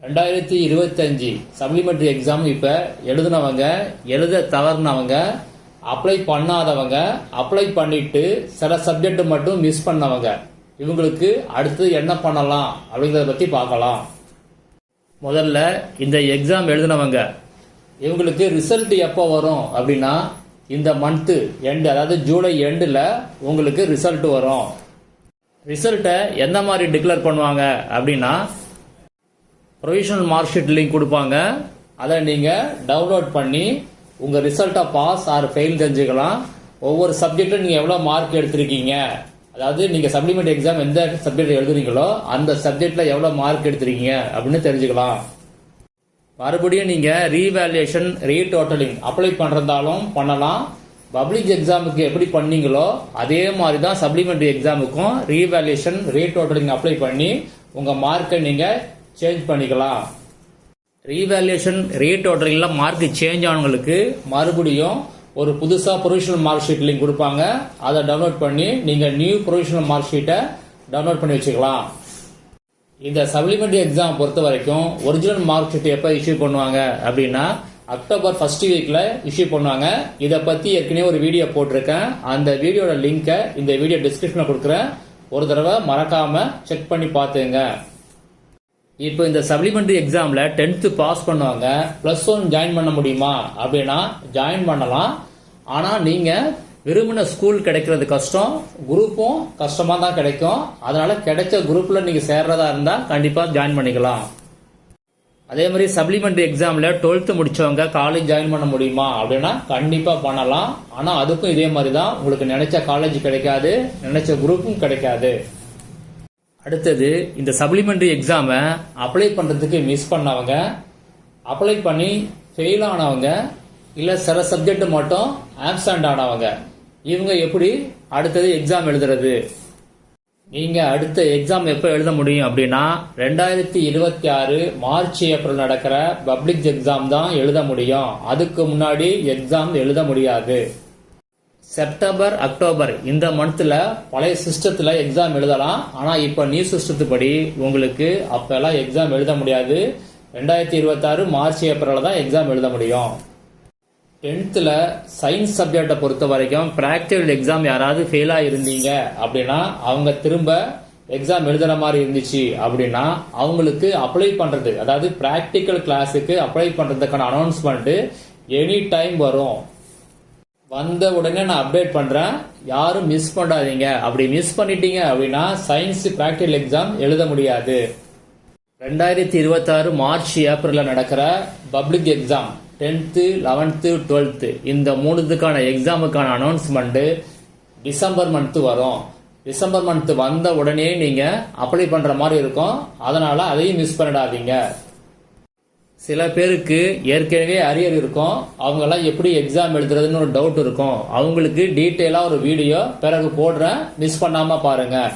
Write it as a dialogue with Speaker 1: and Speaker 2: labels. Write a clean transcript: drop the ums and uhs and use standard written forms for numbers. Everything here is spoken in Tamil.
Speaker 1: 2025 சப்ளிமெண்டரி எக்ஸாம் இப்போ எழுதுனவங்க, எழுத தவறுனவங்க, அப்ளை பண்ணாதவங்க, அப்ளை பண்ணிட்டு சில சப்ஜெக்ட் மட்டும் மிஸ் பண்ணவங்க, இவங்களுக்கு அடுத்து என்ன பண்ணலாம் அப்படிங்கிறத பற்றி பார்க்கலாம். முதல்ல இந்த எக்ஸாம் எழுதுனவங்க, இவங்களுக்கு ரிசல்ட் எப்போ வரும் அப்படின்னா இந்த மந்த்து எண்டு, அதாவது ஜூலை எண்டில் உங்களுக்கு ரிசல்ட் வரும். ரிசல்ட்டை எந்த மாதிரி டிக்ளேர் பண்ணுவாங்க அப்படின்னா ப்ரொவிஷனல் மார்க் ஷீட் லிங்க் கொடுப்பாங்க. அதை நீங்கள் டவுன்லோட் பண்ணி உங்கள் ரிசல்ட்டை பாஸ் ஆர் ஃபெயில் தெரிஞ்சுக்கலாம். ஒவ்வொரு சப்ஜெக்டும் நீங்கள் எவ்வளோ மார்க் எடுத்திருக்கீங்க, அதாவது நீங்கள் சப்ளிமெண்ட் எக்ஸாம் எந்த சப்ஜெக்ட் எழுதுறீங்களோ அந்த சப்ஜெக்டில் எவ்வளோ மார்க் எடுத்திருக்கீங்க அப்படின்னு தெரிஞ்சுக்கலாம். மறுபடியும் நீங்கள் ரீவேல்யூஷன் ரீடோட்டலிங் அப்ளை பண்ணுறதாலும் பண்ணலாம். பப்ளிக் எக்ஸாமுக்கு எப்படி பண்ணீங்களோ அதே மாதிரி தான் சப்ளிமெண்டரி எக்ஸாமுக்கும் ரீவேல்யூஷன் ரீடோட்டலிங் அப்ளை பண்ணி உங்கள் மார்க்கை நீங்கள் சேஞ்ச் பண்ணிக்கலாம். ரீவேல்யூஷன் ரீடோட்டலிங்கில் மார்க் சேஞ்ச் ஆனவங்களுக்கு மறுபடியும் ஒரு புதுசாக ப்ரொவிஷனல் மார்க் ஷீட் லிங்க் கொடுப்பாங்க. அதை டவுன்லோட் பண்ணி நீங்கள் நியூ ப்ரொவிஷனல் மார்க் ஷீட்டை டவுன்லோட் பண்ணி வச்சுக்கலாம். இந்த சப்ளிமெண்டரி எக்ஸாம் பொறுத்த வரைக்கும் ஒரிஜினல் மார்க் ஷீட் எப்போ இஷ்யூ பண்ணுவாங்க அப்படின்னா அக்டோபர் ஃபர்ஸ்ட் வீக்ல இஷ்யூ பண்ணுவாங்க. இதை பற்றி ஏற்கனவே ஒரு வீடியோ போட்டிருக்கேன். அந்த வீடியோட லிங்கை இந்த வீடியோ டிஸ்கிரிப்ஷனில் கொடுக்குறேன். ஒரு தடவை மறக்காம செக் பண்ணி பார்த்துங்க. இப்போ இந்த சப்ளிமெண்டரி எக்ஸாமில் 10th பாஸ் பண்ணுவாங்க, +1 ஜாயின் பண்ண முடியுமா அப்படின்னா ஜாயின் பண்ணலாம். ஆனால் நீங்கள் விரும்பின ஸ்கூல் கிடைக்கிறது கஷ்டம், குரூப்பும் கஷ்டமாக தான் கிடைக்கும். அதனால கிடைச்ச குரூப்பில் நீங்கள் சேர்றதா இருந்தால் கண்டிப்பாக ஜாயின் பண்ணிக்கலாம். அதே மாதிரி சப்ளிமெண்டரி எக்ஸாமில் 12th முடிச்சவங்க காலேஜ் ஜாயின் பண்ண முடியுமா அப்படின்னா கண்டிப்பாக பண்ணலாம். ஆனால் அதுக்கும் இதே மாதிரி தான், உங்களுக்கு நினைச்ச காலேஜ் கிடைக்காது, நினைச்ச குரூப்பும் கிடைக்காது. அடுத்தது இந்த சப்ளிமெண்டரி எக்ஸாமை அப்ளை பண்ணுறதுக்கு மிஸ் பண்ணவங்க, அப்ளை பண்ணி ஃபெயில் ஆனவங்க, இல்லை சில சப்ஜெக்ட் மட்டும் ஆப்சண்ட் ஆனவங்க, இவங்க எப்படி அடுத்தது எக்ஸாம் எழுதுறது? நீங்கள் அடுத்த எக்ஸாம் எப்போ எழுத முடியும் அப்படின்னா 2026 மார்ச் ஏப்ரல் நடக்கிற பப்ளிக் எக்ஸாம் தான் எழுத முடியும். அதுக்கு முன்னாடி எக்ஸாம் எழுத முடியாது. செப்டம்பர் அக்டோபர் இந்த மந்த்தில் பழைய சிஸ்டத்தில் எக்ஸாம் எழுதலாம். ஆனால் இப்போ நியூ சிஸ்டத்துப்படி உங்களுக்கு அப்போல்லாம் எக்ஸாம் எழுத முடியாது. 2026 மார்ச் ஏப்ரலில் தான் எக்ஸாம் எழுத முடியும். 10th சயின்ஸ் சப்ஜெக்டை பொறுத்த வரைக்கும் ப்ராக்டிகல் எக்ஸாம் யாராவது ஃபெயிலாக இருந்தீங்க அப்படின்னா அவங்க திரும்ப எக்ஸாம் எழுதுற மாதிரி இருந்துச்சு அப்படின்னா அவங்களுக்கு அப்ளை பண்ணுறது, அதாவது ப்ராக்டிக்கல் கிளாஸுக்கு அப்ளை பண்ணுறதுக்கான அனௌன்ஸ்மெண்ட் எனி டைம் வரும். வந்த உடனே நான் அப்டேட் பண்ணுறேன், யாரும் மிஸ் பண்ணாதீங்க. அப்படி மிஸ் பண்ணிட்டீங்க அப்படின்னா சயின்ஸ் ப்ராக்டிகல் எக்ஸாம் எழுத முடியாது. 2026 மார்ச் ஏப்ரலில் நடக்கிற public exam 10th 11th 12th இந்த 3த்துக்கான எக்ஸாமுக்கான அனௌன்ஸ்மெண்ட் டிசம்பர் மந்த் வரும். டிசம்பர் மந்த் வந்த உடனே நீங்கள் அப்ளை பண்ணுற மாதிரி இருக்கும். அதனால் அதையும் மிஸ் பண்ணிடாதீங்க. சில பேருக்கு ஏற்கனவே அரியர் இருக்கும், அவங்கெல்லாம் எப்படி எக்ஸாம் எழுதுறதுன்னு ஒரு டவுட் இருக்கும். அவங்களுக்கு டீட்டெயிலாக ஒரு வீடியோ பிறகு போடுறேன், மிஸ் பண்ணாமல் பாருங்கள்.